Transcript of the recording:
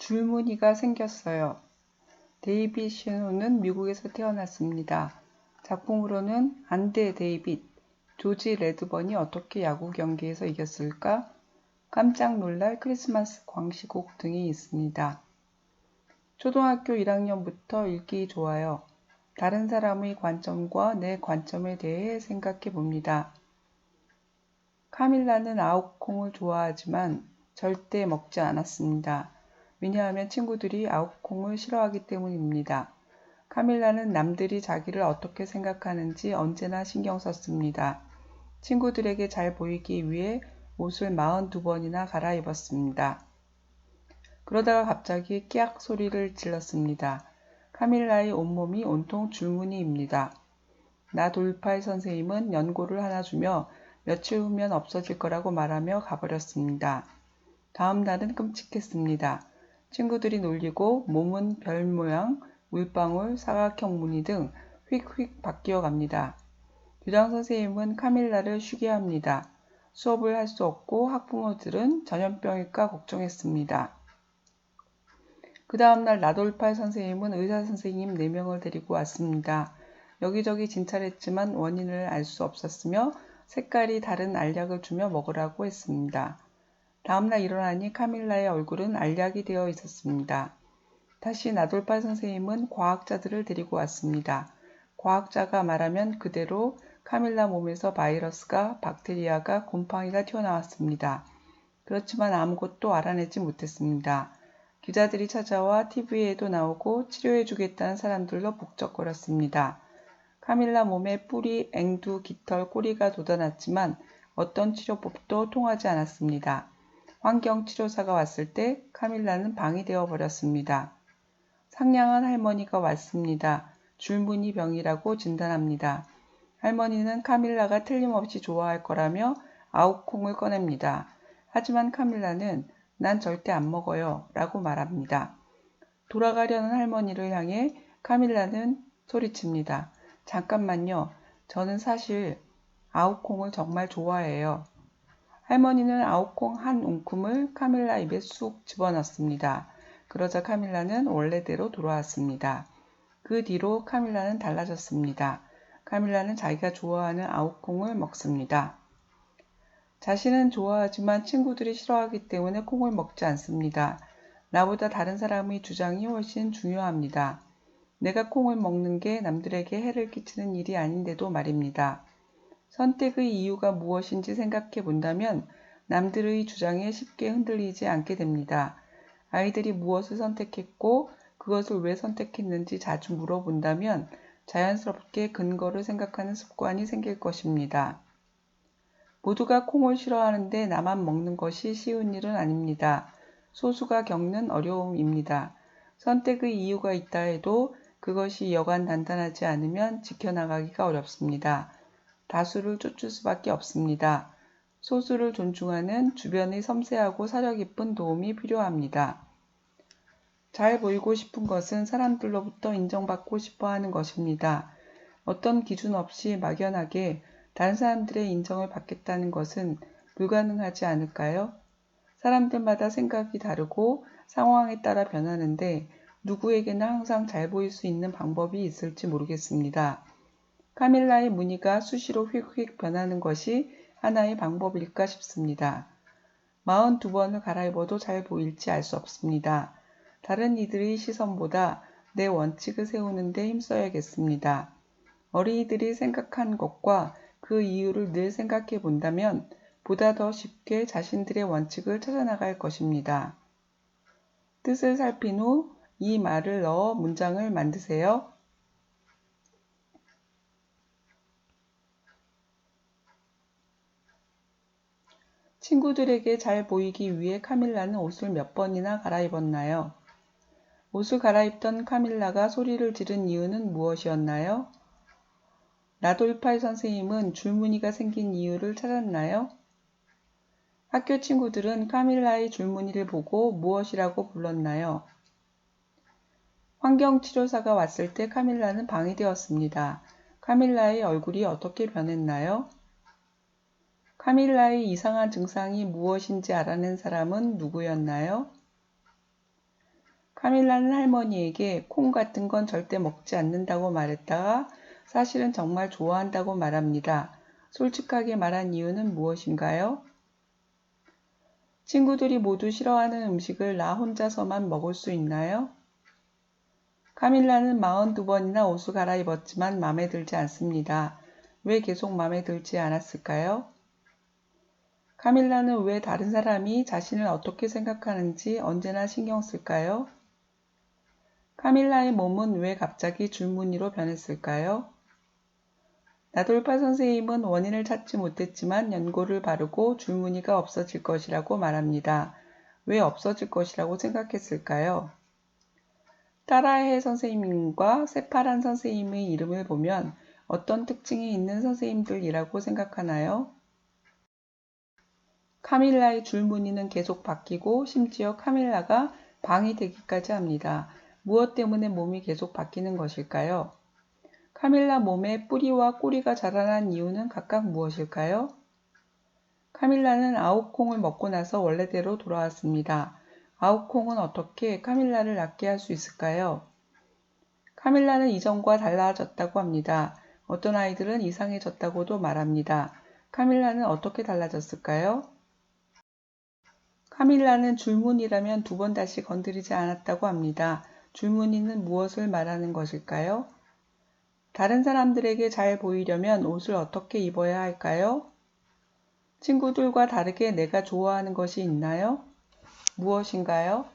줄무늬가 생겼어요. 데이빗 시노는 미국에서 태어났습니다. 작품으로는 안 돼, 데이빗. 조지 레드번이 어떻게 야구 경기에서 이겼을까? 깜짝 놀랄 크리스마스 광시곡 등이 있습니다. 초등학교 1학년부터 읽기 좋아요. 다른 사람의 관점과 내 관점에 대해 생각해 봅니다. 카밀라는 아욱콩을 좋아하지만 절대 먹지 않았습니다. 왜냐하면 친구들이 아욱콩을 싫어하기 때문입니다. 카밀라는 남들이 자기를 어떻게 생각하는지 언제나 신경 썼습니다. 친구들에게 잘 보이기 위해 옷을 42번이나 갈아입었습니다. 그러다가 갑자기 끼악 소리를 질렀습니다. 카밀라의 온몸이 온통 줄무늬입니다. 나돌팔 선생님은 연고를 하나 주며 며칠 후면 없어질 거라고 말하며 가버렸습니다. 다음 날은 끔찍했습니다. 친구들이 놀리고 몸은 별 모양, 물방울, 사각형 무늬 등 휙휙 바뀌어 갑니다. 교장 선생님은 카밀라를 쉬게 합니다. 수업을 할 수 없고 학부모들은 전염병일까 걱정했습니다. 그 다음날 나돌팔 선생님은 의사 선생님 4명을 데리고 왔습니다. 여기저기 진찰했지만 원인을 알 수 없었으며 색깔이 다른 알약을 주며 먹으라고 했습니다. 다음날 일어나니 카밀라의 얼굴은 알약이 되어 있었습니다. 다시 나돌팔 선생님은 과학자들을 데리고 왔습니다. 과학자가 말하면 그대로 카밀라 몸에서 바이러스가, 박테리아가, 곰팡이가 튀어나왔습니다. 그렇지만 아무것도 알아내지 못했습니다. 기자들이 찾아와 TV에도 나오고 치료해주겠다는 사람들로 북적거렸습니다. 카밀라 몸에 뿌리, 앵두, 깃털, 꼬리가 돋아났지만 어떤 치료법도 통하지 않았습니다. 환경치료사가 왔을 때 카밀라는 방이 되어 버렸습니다. 상냥한 할머니가 왔습니다. 줄무늬 병이라고 진단합니다. 할머니는 카밀라가 틀림없이 좋아할 거라며 아욱콩을 꺼냅니다. 하지만 카밀라는 난 절대 안 먹어요 라고 말합니다. 돌아가려는 할머니를 향해 카밀라는 소리칩니다. 잠깐만요. 저는 사실 아욱콩을 정말 좋아해요. 할머니는 아욱콩 한 움큼을 카밀라 입에 쑥 집어넣습니다. 그러자 카밀라는 원래대로 돌아왔습니다. 그 뒤로 카밀라는 달라졌습니다. 카밀라는 자기가 좋아하는 아욱콩을 먹습니다. 자신은 좋아하지만 친구들이 싫어하기 때문에 콩을 먹지 않습니다. 나보다 다른 사람의 주장이 훨씬 중요합니다. 내가 콩을 먹는 게 남들에게 해를 끼치는 일이 아닌데도 말입니다. 선택의 이유가 무엇인지 생각해 본다면 남들의 주장에 쉽게 흔들리지 않게 됩니다. 아이들이 무엇을 선택했고 그것을 왜 선택했는지 자주 물어본다면 자연스럽게 근거를 생각하는 습관이 생길 것입니다. 모두가 콩을 싫어하는데 나만 먹는 것이 쉬운 일은 아닙니다. 소수가 겪는 어려움입니다. 선택의 이유가 있다 해도 그것이 여간 단단하지 않으면 지켜나가기가 어렵습니다. 다수를 쫓을 수밖에 없습니다. 소수를 존중하는 주변의 섬세하고 사려 깊은 도움이 필요합니다. 잘 보이고 싶은 것은 사람들로부터 인정받고 싶어 하는 것입니다. 어떤 기준 없이 막연하게 다른 사람들의 인정을 받겠다는 것은 불가능하지 않을까요? 사람들마다 생각이 다르고 상황에 따라 변하는데 누구에게나 항상 잘 보일 수 있는 방법이 있을지 모르겠습니다. 카밀라의 무늬가 수시로 휙휙 변하는 것이 하나의 방법일까 싶습니다. 42번을 갈아입어도 잘 보일지 알 수 없습니다. 다른 이들의 시선보다 내 원칙을 세우는 데 힘써야겠습니다. 어린이들이 생각한 것과 그 이유를 늘 생각해 본다면 보다 더 쉽게 자신들의 원칙을 찾아나갈 것입니다. 뜻을 살핀 후 이 말을 넣어 문장을 만드세요. 친구들에게 잘 보이기 위해 카밀라는 옷을 몇 번이나 갈아입었나요? 옷을 갈아입던 카밀라가 소리를 지른 이유는 무엇이었나요? 나돌팔 선생님은 줄무늬가 생긴 이유를 찾았나요? 학교 친구들은 카밀라의 줄무늬를 보고 무엇이라고 불렀나요? 환경치료사가 왔을 때 카밀라는 방이 되었습니다. 카밀라의 얼굴이 어떻게 변했나요? 카밀라의 이상한 증상이 무엇인지 알아낸 사람은 누구였나요? 카밀라는 할머니에게 콩 같은 건 절대 먹지 않는다고 말했다가 사실은 정말 좋아한다고 말합니다. 솔직하게 말한 이유는 무엇인가요? 친구들이 모두 싫어하는 음식을 나 혼자서만 먹을 수 있나요? 카밀라는 42번이나 옷을 갈아입었지만 마음에 들지 않습니다. 왜 계속 마음에 들지 않았을까요? 카밀라는 왜 다른 사람이 자신을 어떻게 생각하는지 언제나 신경 쓸까요? 카밀라의 몸은 왜 갑자기 줄무늬로 변했을까요? 나돌파 선생님은 원인을 찾지 못했지만 연고를 바르고 줄무늬가 없어질 것이라고 말합니다. 왜 없어질 것이라고 생각했을까요? 따라해 선생님과 새파란 선생님의 이름을 보면 어떤 특징이 있는 선생님들이라고 생각하나요? 카밀라의 줄무늬는 계속 바뀌고 심지어 카밀라가 방이 되기까지 합니다. 무엇 때문에 몸이 계속 바뀌는 것일까요? 카밀라 몸에 뿌리와 꼬리가 자라난 이유는 각각 무엇일까요? 카밀라는 아욱콩을 먹고 나서 원래대로 돌아왔습니다. 아욱콩은 어떻게 카밀라를 낫게 할 수 있을까요? 카밀라는 이전과 달라졌다고 합니다. 어떤 아이들은 이상해졌다고도 말합니다. 카밀라는 어떻게 달라졌을까요? 카밀라는 줄무늬라면 2번 다시 건드리지 않았다고 합니다. 줄무늬는 무엇을 말하는 것일까요? 다른 사람들에게 잘 보이려면 옷을 어떻게 입어야 할까요? 친구들과 다르게 내가 좋아하는 것이 있나요? 무엇인가요?